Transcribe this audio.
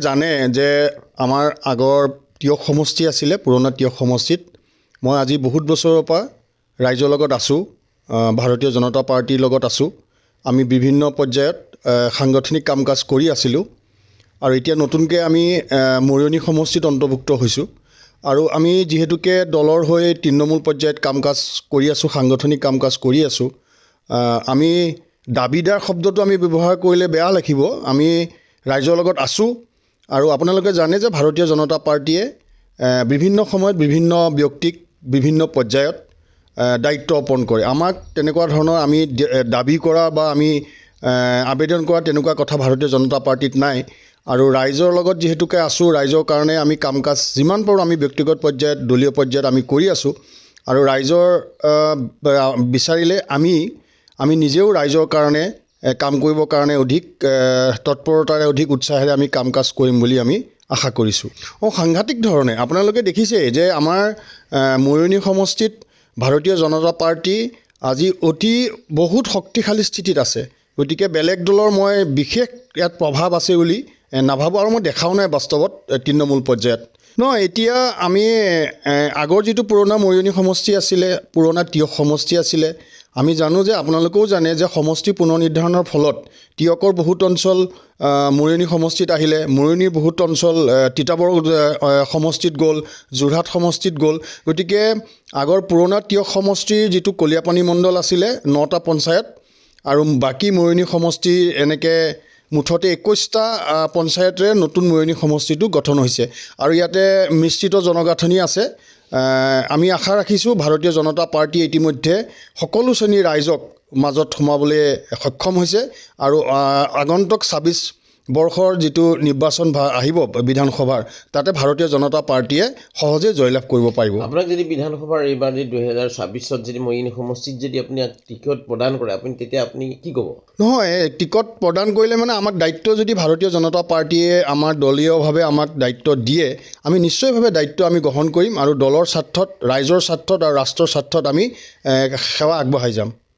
জানে যে আমাৰ আগৰ তিয়ক সমষ্টি আছিলে, পুৰণা তিয়ক সমষ্টিত মই আজি বহুত বছৰৰ পৰা ৰাইজৰ লগত আছোঁ, ভাৰতীয় জনতা পাৰ্টিৰ লগত আছোঁ। আমি বিভিন্ন পৰ্যায়ত সাংগঠনিক কাম কাজ কৰি আছিলোঁ আৰু এতিয়া নতুনকৈ আমি মৰিয়নি সমষ্টিত অন্তৰ্ভুক্ত হৈছোঁ আৰু আমি যিহেতুকে দলৰ হৈ তৃণমূল পৰ্যায়ত কাম কাজ কৰি আছোঁ, সাংগঠনিক কাম কাজ কৰি আছোঁ। আমি দাবীদাৰ শব্দটো আমি ব্যৱহাৰ কৰিলে বেয়া লাগিব। আমি ৰাইজৰ লগত আছোঁ আৰু আপোনালোকে জানে যে ভাৰতীয় জনতা পাৰ্টীয়ে বিভিন্ন সময়ত বিভিন্ন ব্যক্তিক বিভিন্ন পৰ্যায়ত দায়িত্ব অৰ্পণ কৰে। আমাক তেনেকুৱা ধৰণৰ আমি দাবী কৰা বা আমি আবেদন কৰা তেনেকুৱা কথা ভাৰতীয় জনতা পাৰ্টীত নাই আৰু ৰাইজৰ লগত যিহেতুকে আছোঁ, ৰাইজৰ কাৰণে আমি কাম কাজ যিমান পাৰোঁ আমি ব্যক্তিগত পৰ্যায়ত দলীয় পৰ্যায়ত আমি কৰি আছোঁ আৰু ৰাইজৰ বিচাৰিলে আমি নিজেও ৰাইজৰ কাৰণে কাম কৰিবৰ কাৰণে অধিক তৎপৰতাৰে অধিক উৎসাহেৰে আমি কাম কাজ কৰিম বুলি আমি আশা কৰিছোঁ। সাংঘাতিক ধৰণে আপোনালোকে দেখিছে যে আমাৰ মৰিয়নি সমষ্টিত ভাৰতীয় জনতা পাৰ্টী আজি বহুত শক্তিশালী স্থিতিত আছে। গতিকে বেলেগ দলৰ মই বিশেষ ইয়াত প্ৰভাৱ আছে বুলি নাভাবোঁ আৰু মই দেখাও নাই বাস্তৱত তৃণমূল পৰ্যায়ত। নহয়, এতিয়া আমি আগৰ যিটো পুৰণা মৰিয়নি সমষ্টি আছিলে, পুৰণা তিয়ক সমষ্টি আছিলে, আমি জানো যে আপোনালোকেও জানে যে সমষ্টি পুনৰ নিৰ্ধাৰণৰ ফলত তিয়কৰ বহুত অঞ্চল মৰিয়নি সমষ্টিত আহিলে, মৰিয়নিৰ বহুত অঞ্চল তিতাবৰ সমষ্টিত গ'ল, যোৰহাট সমষ্টিত গ'ল। গতিকে আগৰ পুৰণা তিয়ক সমষ্টিৰ যিটো কলীয়াপানী মণ্ডল আছিলে 9টা পঞ্চায়ত আৰু বাকী মৰিয়নি সমষ্টি এনেকৈ মুঠতে 21টা পঞ্চায়তেৰে নতুন মৰিয়নি সমষ্টিটো গঠন হৈছে আৰু ইয়াতে মিশ্ৰিত জনগাঁথনি আছে। আমি আশা ৰাখিছোঁ ভাৰতীয় জনতা পাৰ্টীয়ে ইতিমধ্যে সকলো শ্ৰেণীৰ ৰাইজক মাজত সোমাবলৈ সক্ষম হৈছে আৰু আগন্তুক 26 বৰ্ষৰ যিটো নিৰ্বাচন আহিব বিধানসভাৰ, তাতে ভাৰতীয় জনতা পাৰ্টীয়ে সহজে জয়লাভ কৰিব পাৰিব। আপোনাক যদি বিধানসভাৰ এইবাৰ যদি 2026ত যদি মৰিয়নি সমষ্টিত যদি আপুনি টিকট প্ৰদান কৰে, তেতিয়া আপুনি কি ক'ব? নহয়, টিকট প্ৰদান কৰিলে মানে আমাক দায়িত্ব যদি ভাৰতীয় জনতা পাৰ্টীয়ে আমাৰ দলীয়ভাৱে আমাক দায়িত্ব দিয়ে, আমি নিশ্চয়ভাৱে দায়িত্ব আমি গ্ৰহণ কৰিম আৰু দলৰ স্বাৰ্থত, ৰাইজৰ স্বাৰ্থত আৰু ৰাষ্ট্ৰৰ স্বাৰ্থত আমি সেৱা আগবঢ়াই যাম।